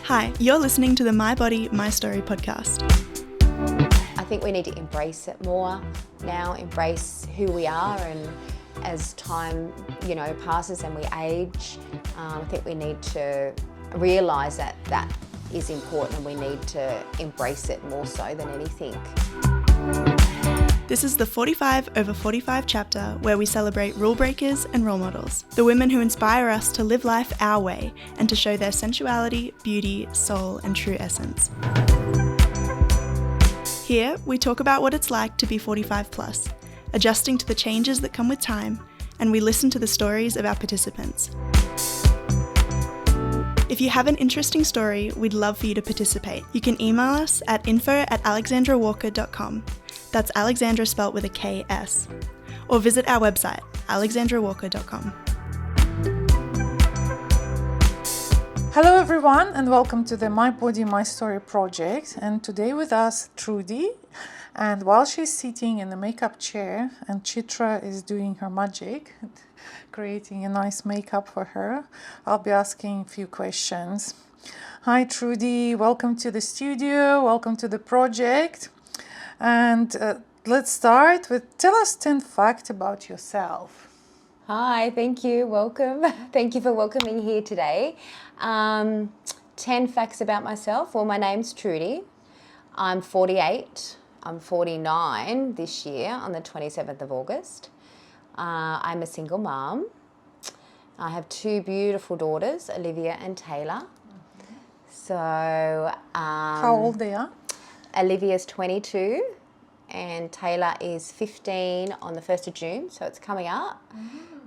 Hi, you're listening to the My Body, My Story podcast. I think we need to embrace it more now, embrace who we are, and as time, passes and we age, I think we need to realise that that is important and we need to embrace it more so than anything. This is the 45 over 45 chapter where we celebrate rule breakers and role models, the women who inspire us to live life our way and to show their sensuality, beauty, soul, and true essence. Here, we talk about what it's like to be 45 plus, adjusting to the changes that come with time, and we listen to the stories of our participants. If you have an interesting story, we'd love for you to participate. You can email us at info@alexandrawalker.com. That's Alexandra spelt with a K-S. Or visit our website, alexandrawalker.com. Hello everyone and welcome to the My Body, My Story project. And today with us, Trudy. And while she's sitting in the makeup chair and Chitra is doing her magic, creating a nice makeup for her, I'll be asking a few questions. Hi Trudy, welcome to the studio, welcome to the project. And let's start with, tell us 10 facts about yourself. Hi, thank you, welcome. Thank you for welcoming here today. 10 facts about myself. Well, my name's Trudy. I'm 48. I'm 49 this year on the 27th of August. I'm a single mom. I have two beautiful daughters, Olivia and Taylor. So, how old they are? Olivia's 22 and Taylor is 15 on the 1st of June, so it's coming up.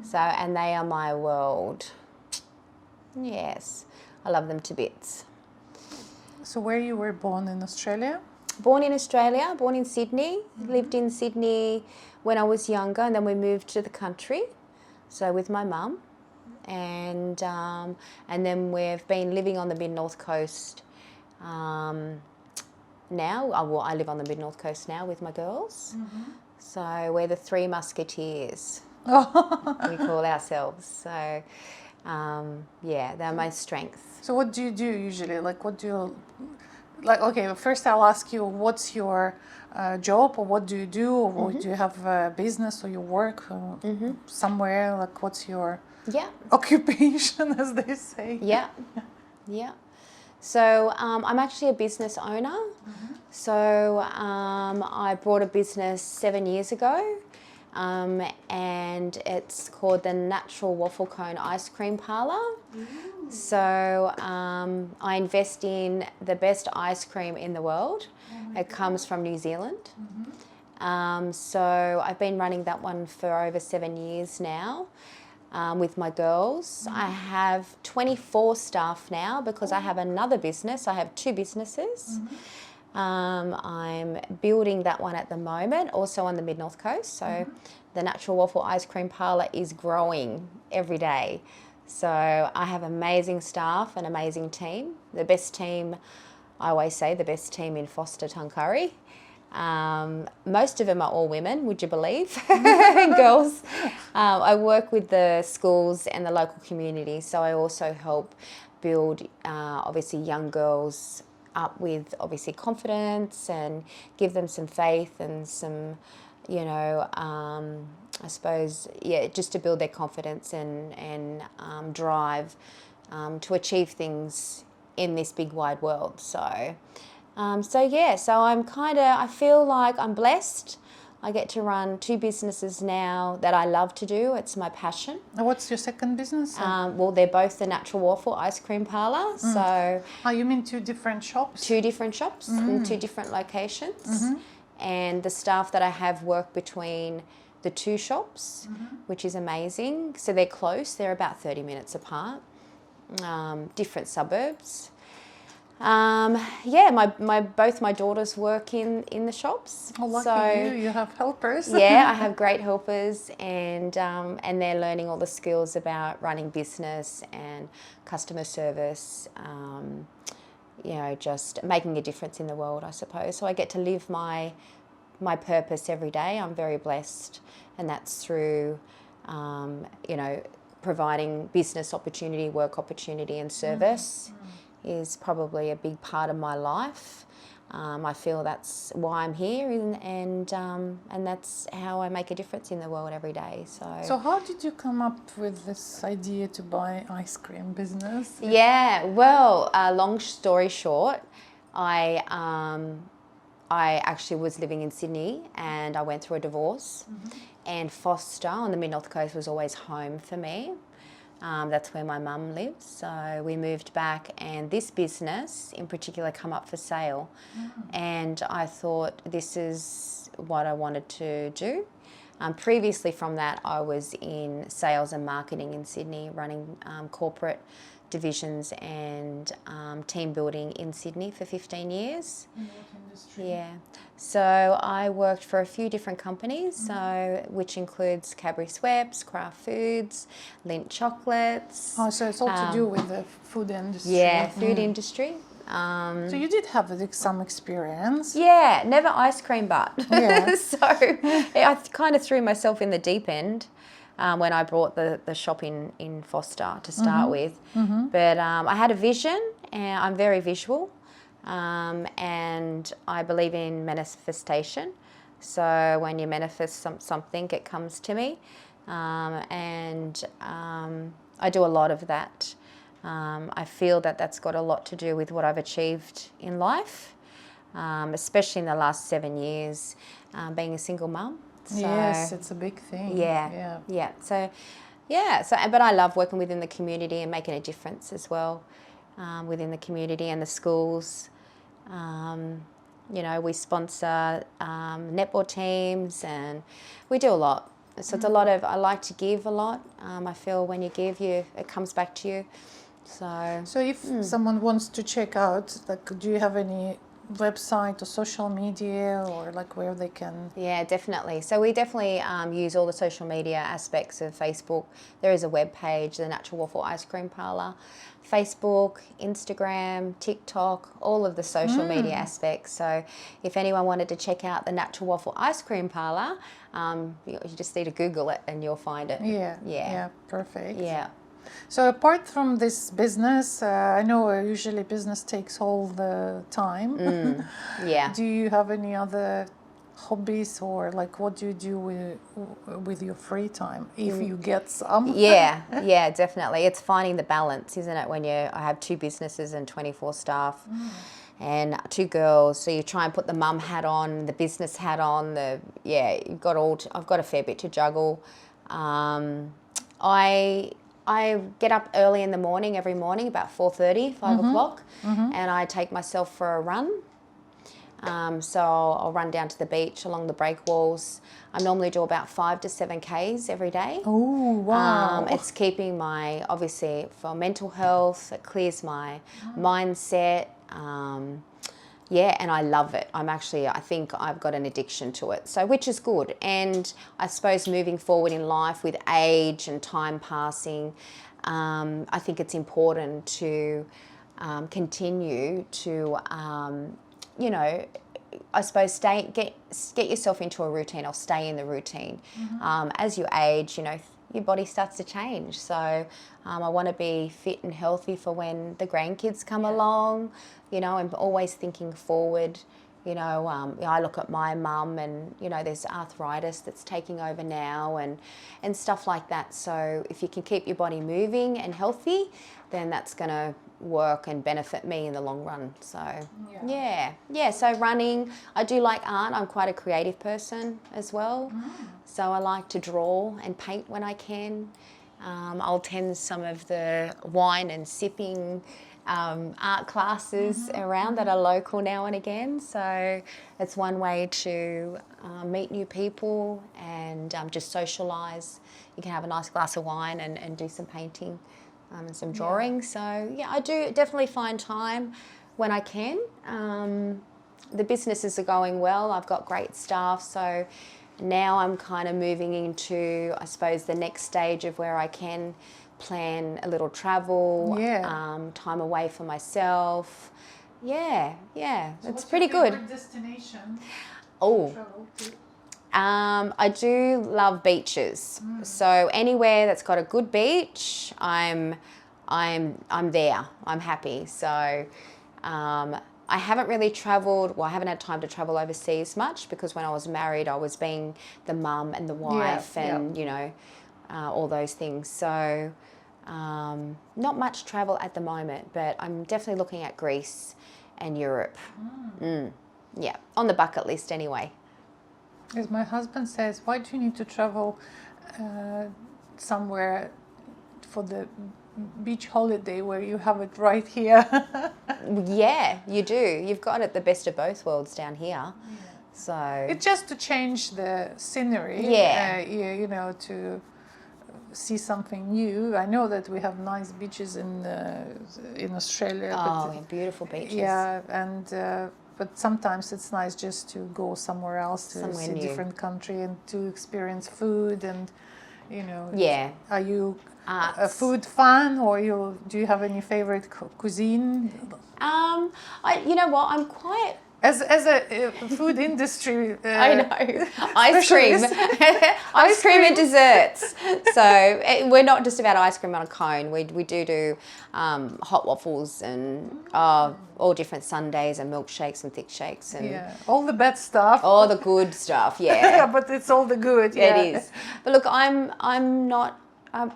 So, and they are my world. Yes, I love them to bits. So where you were born in Australia? Born in Australia, born in Sydney. Lived in Sydney when I was younger, and then we moved to the country, so with my mum. And then we've been living on the mid-north coast now. I live on the mid-north coast now with my girls. So we're the three musketeers, we call ourselves. So, they're my strengths. So what do you do usually? Okay, first I'll ask you, what's your job, or what do you do, or do you have a business, or you work somewhere? Like, what's your occupation, as they say? Yeah. So I'm actually a business owner. So I brought a business 7 years ago, and it's called the Natural Waffle Cone Ice Cream Parlour. So I invest in the best ice cream in the world. It comes from New Zealand. So I've been running that one for over 7 years now. With my girls. I have 24 staff now because I have another business. I have two businesses. I'm building that one at the moment, also on the mid-north coast. So the Natural Waffle Ice Cream Parlour is growing every day. So I have amazing staff, an amazing team. The best team, I always say, the best team in Foster Tuncurry. Most of them are all women, would you believe? Girls. I work with the schools and the local community, so I also help build obviously young girls up with obviously confidence and give them some faith and some, I suppose, just to build their confidence and drive to achieve things in this big wide world. So I'm I feel like I'm blessed. I get to run two businesses now that I love to do. It's my passion. What's your second business? Well, they're both the Natural Waffle Ice Cream Parlour. So, you mean two different shops? Two different shops in two different locations. And the staff that I have work between the two shops, which is amazing. So they're close. They're about 30 minutes apart. Different suburbs. Both my daughters work in the shops. Oh, lucky you have helpers. I have great helpers, and they're learning all the skills about running business and customer service, just making a difference in the world, I suppose. So I get to live my purpose every day. I'm very blessed, and that's through, providing business opportunity, work opportunity and service is probably a big part of my life. I feel that's why I'm here, and that's how I make a difference in the world every day. So how did you come up with this idea to buy ice cream business? Yeah, well, long story short, I actually was living in Sydney, and I went through a divorce, and Foster on the Mid-North Coast was always home for me. That's where my mum lives. So we moved back, and this business in particular come up for sale. And I thought this is what I wanted to do. Previously from that, I was in sales and marketing in Sydney, running corporate divisions and team building in Sydney for 15 years. In what industry? Yeah. So I worked for a few different companies, which includes Cadbury Schweppes, Kraft Foods, Lindt Chocolates. Oh, so it's all to do with the food industry. Yeah, food industry. So you did have some experience. Yeah, never ice cream, but Yeah. so I kind of threw myself in the deep end when I brought the shop in Foster to start with. But I had a vision, and I'm very visual, and I believe in manifestation. So when you manifest something, it comes to me, and I do a lot of that. I feel that that's got a lot to do with what I've achieved in life, especially in the last 7 years, being a single mum. So, yes, it's a big thing. Yeah. So, but I love working within the community and making a difference as well, within the community and the schools. We sponsor netball teams, and we do a lot. So it's a lot of, I like to give a lot. I feel when you give, it comes back to you. So if someone wants to check out, do you have any website or social media, or where they can? Yeah, definitely. So we definitely use all the social media aspects of Facebook. There is a web page, the Natural Waffle Ice Cream Parlour. Facebook, Instagram, TikTok, all of the social media aspects. So if anyone wanted to check out the Natural Waffle Ice Cream Parlour, you just need to Google it and you'll find it. Yeah, perfect. Yeah. So apart from this business, I know usually business takes all the time. Yeah. Do you have any other hobbies, or what do you do with your free time, if you get some? Yeah, definitely. It's finding the balance, isn't it? When I have 2 businesses and 24 staff. And 2 girls, so you try and put the mum hat on, the business hat on. I've got a fair bit to juggle. I get up early in the morning, every morning, about 4:30, 5 o'clock, and I take myself for a run. So I'll run down to the beach along the breakwalls. I normally do about 5 to 7 Ks every day. Oh, wow. It's keeping obviously for mental health, it clears my mindset. And I love it. I think I've got an addiction to it, so which is good. And I suppose moving forward in life with age and time passing, I think it's important to continue to, I suppose get yourself into a routine, or stay in the routine. As you age, your body starts to change. So I want to be fit and healthy for when the grandkids come along. I'm always thinking forward. I look at my mum, and there's arthritis that's taking over now, and stuff like that. So if you can keep your body moving and healthy, then that's going to work and benefit me in the long run. So so running. I do like art. I'm quite a creative person as well. So I like to draw and paint when I can. I'll attend some of the wine and sipping art classes around that are local now and again. So it's one way to meet new people and just socialise. You can have a nice glass of wine and do some painting and some drawing. So I do definitely find time when I can. The businesses are going well. I've got great staff. So now I'm kind of moving into, I suppose, the next stage of where I can plan a little travel, time away for myself. So it's pretty good. What's your favorite destination? I do love beaches. So anywhere that's got a good beach, I'm I'm there. I'm happy. So I haven't really travelled. Well, I haven't had time to travel overseas much because when I was married, I was being the mum and the wife, and you know, all those things. So not much travel at the moment, but I'm definitely looking at Greece and Europe. Yeah, on the bucket list anyway. As my husband says, why do you need to travel somewhere for the beach holiday where you have it right here? Yeah, you do. You've got it the best of both worlds down here. So It's just to change the scenery. Yeah. You know, to see something new. I know that we have nice beaches in Australia. oh, yeah, beautiful beaches. Yeah, and but sometimes it's nice just to go somewhere else to Somewhere see a new. different country and to experience food and, you know. Yeah. Are you a Arts. food fan, or do you have any favorite cuisine? You know what? I'm quite. As a food industry, I know. Ice cream. specialist. Ice cream and desserts. So we're not just about ice cream on a cone. We do hot waffles and all different sundaes and milkshakes and thick shakes and Yeah, all the bad stuff. all the good stuff. Yeah, Yeah, but it's all the good. Yeah. it is. But look, I'm not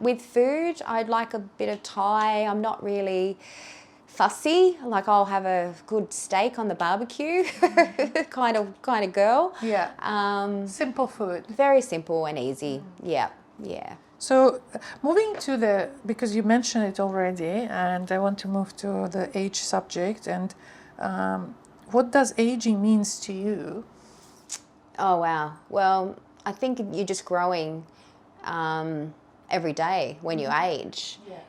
with food. I'd like a bit of Thai. I'm not really fussy. Like I'll have a good steak on the barbecue, kind of girl. Yeah. Simple food. Very simple and easy. Yeah, yeah. So moving to because you mentioned it already, and I want to move to the age subject. And what does aging means to you? Oh wow. Well, I think you're just growing every day when you age. Yeah.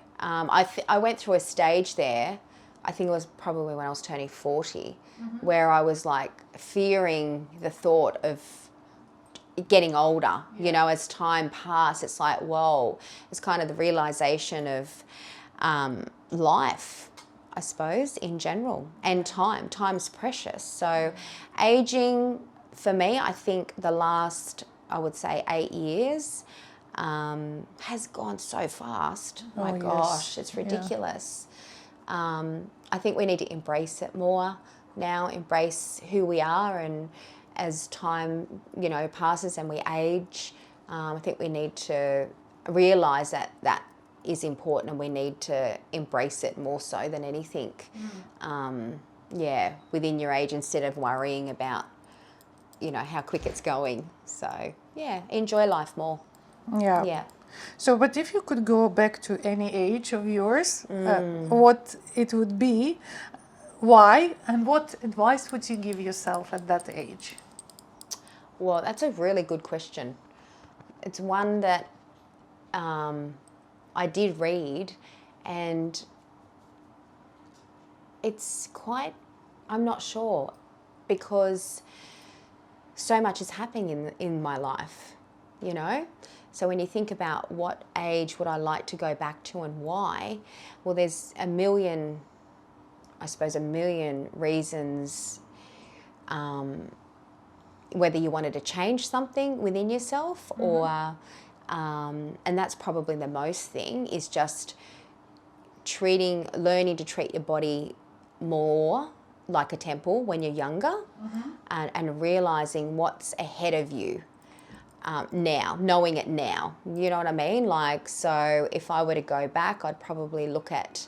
I went through a stage there. I think it was probably when I was turning 40, where I was like fearing the thought of getting older. You know, as time passed, it's like, whoa, it's kind of the realization of life, I suppose, in general, and time. Time's precious. So aging, for me, I think the last, I would say, 8 years has gone so fast. My Oh, gosh, yes. it's ridiculous. I think we need to embrace it more now, embrace who we are, and as time, you know, passes and we age, I think we need to realise that is important, and we need to embrace it more so than anything. Within your age, instead of worrying about, you know, how quick it's going. So yeah, enjoy life more. Yeah. Yeah. So, but if you could go back to any age of yours, what it would be, why, and what advice would you give yourself at that age? Well, that's a really good question. It's one that I did read, and it's quite, I'm not sure, because so much is happening in my life, you know? So when you think about what age would I like to go back to and why, well, there's a million reasons, whether you wanted to change something within yourself or, and that's probably the most thing, is just learning to treat your body more like a temple when you're younger, and realising what's ahead of you. Now, knowing it now, you know what I mean? Like, so if I were to go back, I'd probably look at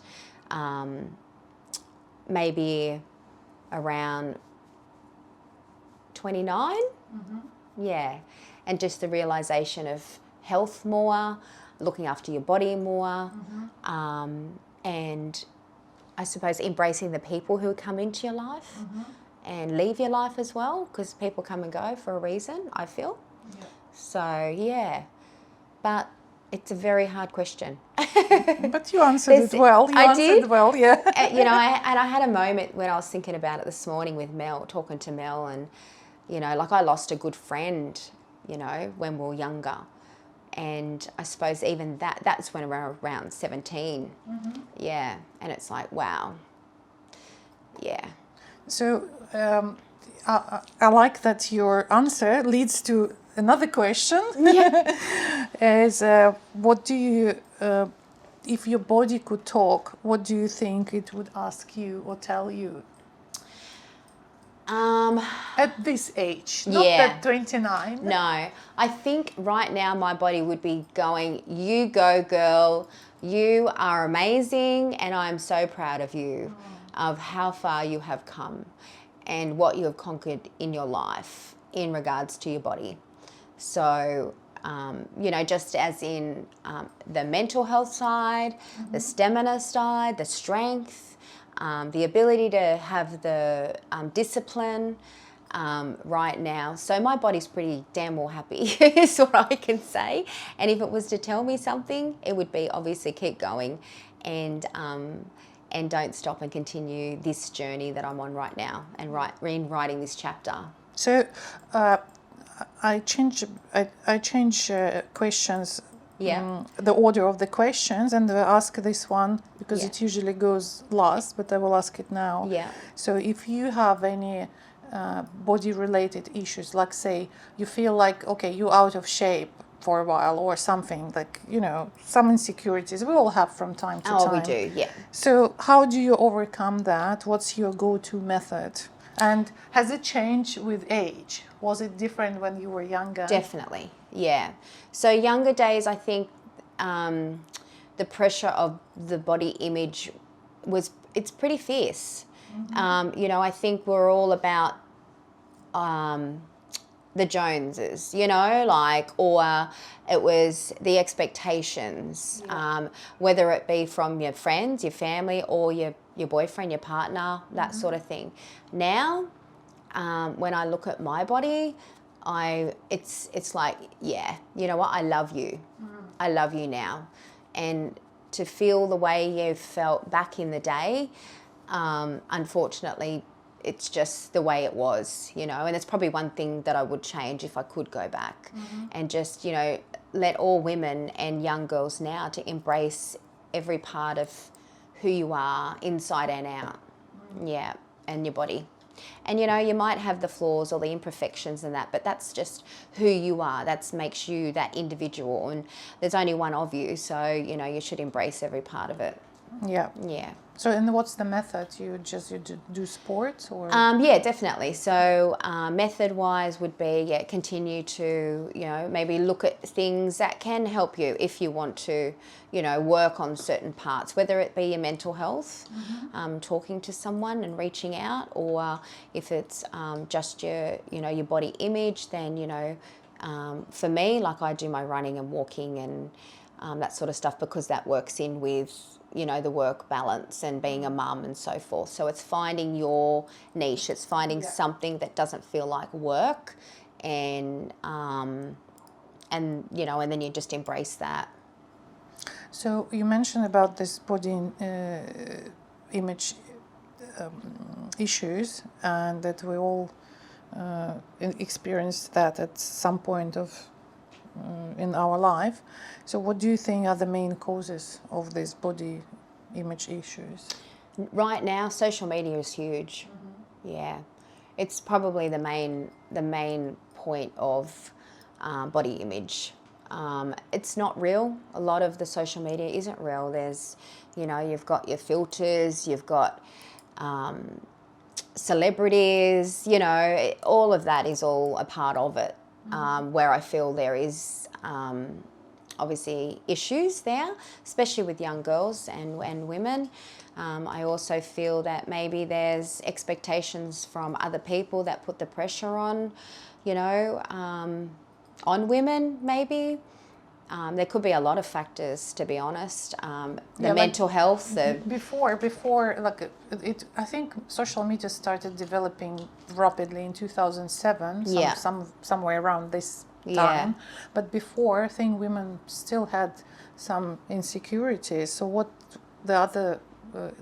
maybe around 29. Yeah. And just the realisation of health more, looking after your body more, and I suppose embracing the people who come into your life and leave your life as well, because people come and go for a reason, I feel. Yeah. So, yeah, but it's a very hard question. But you answered it well. You answered did? well, yeah. You know, I had a moment when I was thinking about it this morning with Mel, talking to Mel, and, you know, like I lost a good friend, you know, when we were younger. And I suppose even that's when we were around 17. Yeah, and it's like, wow. Yeah. So I like that your answer leads to another question. Yeah. Is what do you if your body could talk, what do you think it would ask you or tell you? At this age, not at 29. No, I think right now my body would be going, you go girl, you are amazing and I'm so proud of you, of how far you have come and what you have conquered in your life in regards to your body. So, you know, just as in the mental health side, the stamina side, the strength, the ability to have the discipline right now. So my body's pretty damn well happy is what I can say. And if it was to tell me something, it would be obviously keep going and don't stop and continue this journey that I'm on right now and rewriting this chapter. So I change questions. The order of the questions, and I ask this one because it usually goes last, but I will ask it now. So if you have any body related issues, like say you feel like okay, you're out of shape for a while or something, like, you know, some insecurities we all have from time to time. Oh, we do, yeah. So how do you overcome that? What's your go-to method? And has it changed with age? Was it different when you were younger? Definitely, yeah. So younger days, I think the pressure of the body image it's pretty fierce. You know, I think we're all about the Joneses, you know, like, or it was the expectations, whether it be from your friends, your family, or your boyfriend, your partner, that sort of thing. Now, when I look at my body, it's like, yeah, you know what, I love you. I love you now. And to feel the way you felt back in the day, unfortunately, it's just the way it was, you know, and it's probably one thing that I would change if I could go back and just, you know, let all women and young girls now to embrace every part of who you are inside and out. Yeah, and your body. And, you know, you might have the flaws or the imperfections and that, but that's just who you are. That makes you that individual, and there's only one of you, so, you know, you should embrace every part of it. Yeah. Yeah. So, and what's the method? You do sports or? Yeah, definitely. So, method-wise would be, continue to, you know, maybe look at things that can help you if you want to, you know, work on certain parts, whether it be your mental health, talking to someone and reaching out, or if it's just your, you know, your body image, then, you know, for me, like I do my running and walking and that sort of stuff, because that works in with, you know, the work balance and being a mum and so forth. So it's finding your niche. It's finding something that doesn't feel like work, and you know, and then you just embrace that. So you mentioned about this body image issues, and that we all experienced that at some point of in our life. So what do you think are the main causes of these body image issues? Right now, social media is huge. Yeah, it's probably the main point of body image. It's not real. A lot of the social media isn't real. There's, you know, you've got your filters, you've got celebrities, you know, all of that is all a part of it. Where I feel there is obviously issues there, especially with young girls and women. I also feel that maybe there's expectations from other people that put the pressure on, you know, on women maybe. There could be a lot of factors, to be honest. The mental health. Before, like I think social media started developing rapidly in 2007. Somewhere around this time. But before, I think women still had some insecurities. So what the other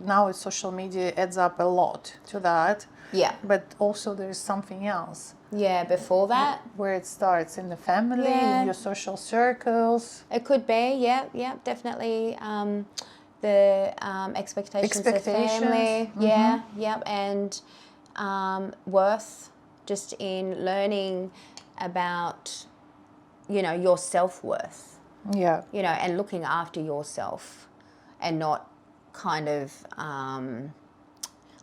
now social media adds up a lot to that. Yeah. But also there's something else. Yeah, before that. Where it starts in the family, in your social circles. It could be, yeah, definitely. The expectations of family, and worth, just in learning about, you know, your self-worth. Yeah. You know, and looking after yourself. and not kind of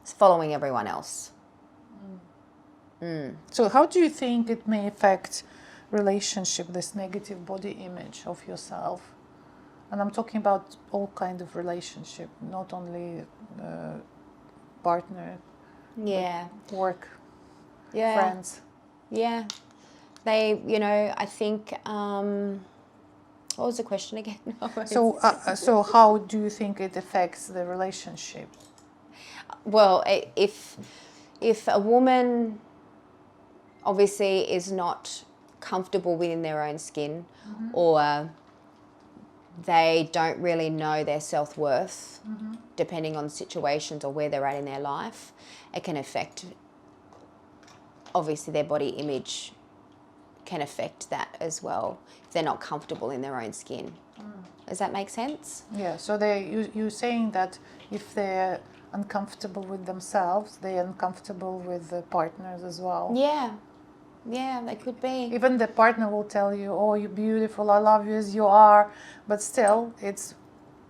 following everyone else. So how do you think it may affect relationship, this negative body image of yourself? And I'm talking about all kind of relationship, not only partner, Yeah. work, Yeah. friends. Yeah. They, I think, what was the question again? So how do you think it affects the relationship? Well, if a woman obviously is not comfortable within their own skin, or they don't really know their self-worth, depending on situations or where they're at in their life, it can affect, obviously their body image can affect that as well, if they're not comfortable in their own skin. Does that make sense? Yeah, so you're saying that if they're uncomfortable with themselves, they're uncomfortable with the partners as well. Yeah, they could be. Even the partner will tell you, oh, you're beautiful, I love you as you are, but still it's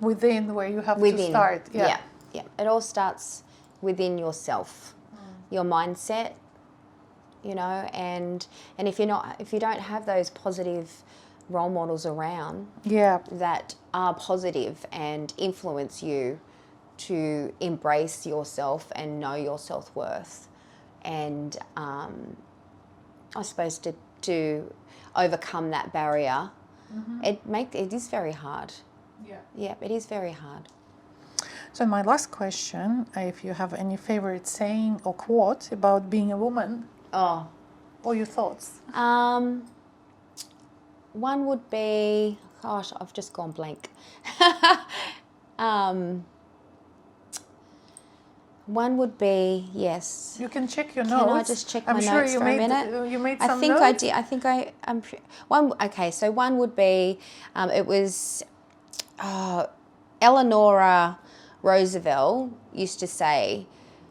within where you have to start. Yeah. It all starts within yourself, your mindset, and if you don't have those positive role models around that are positive and influence you to embrace yourself and know your self-worth, and I suppose to overcome that barrier, it is very hard. Yeah, it is very hard. So my last question, if you have any favorite saying or quote about being a woman, or your thoughts? One would be, gosh, I've just gone blank. One would be, yes. You can check your notes. Can I just check my notes for a minute? You made some notes? I think I did. Okay, so one would be, it was Eleanor Roosevelt used to say,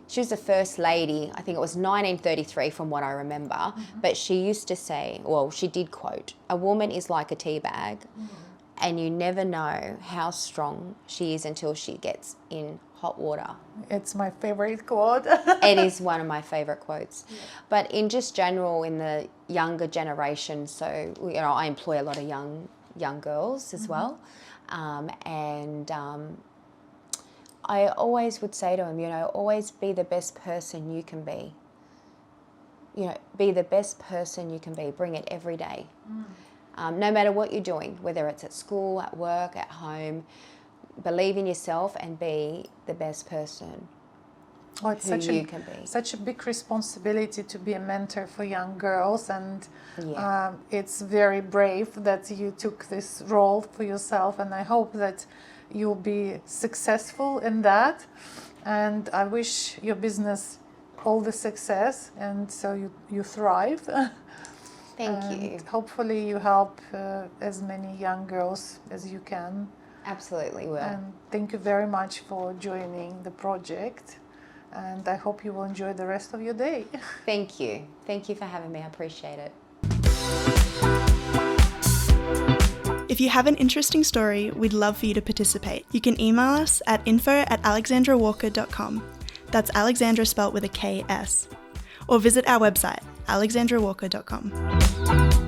she was the first lady, I think it was 1933 from what I remember, but she used to say, well, she did quote, "A woman is like a tea bag, and you never know how strong she is until she gets in hot water." It's my favorite quote. It is one of my favorite quotes. Yeah. But in just general, in the younger generation, so I employ a lot of young girls as well, and I always would say to them, always be the best person you can be. Be the best person you can be. Bring it every day. No matter what you're doing, whether it's at school, at work, at home, believe in yourself and be the best person you can be. Such a big responsibility to be a mentor for young girls, and it's very brave that you took this role for yourself, and I hope that you'll be successful in that, and I wish your business all the success, and so you thrive. Thank you. Hopefully you help as many young girls as you can. Absolutely will. And thank you very much for joining the project, and I hope you will enjoy the rest of your day. Thank you. Thank you for having me. I appreciate it. If you have an interesting story, we'd love for you to participate. You can email us at info@alexandrawalker.com. That's Alexandra spelt with a KS. Or visit our website, alexandrawalker.com.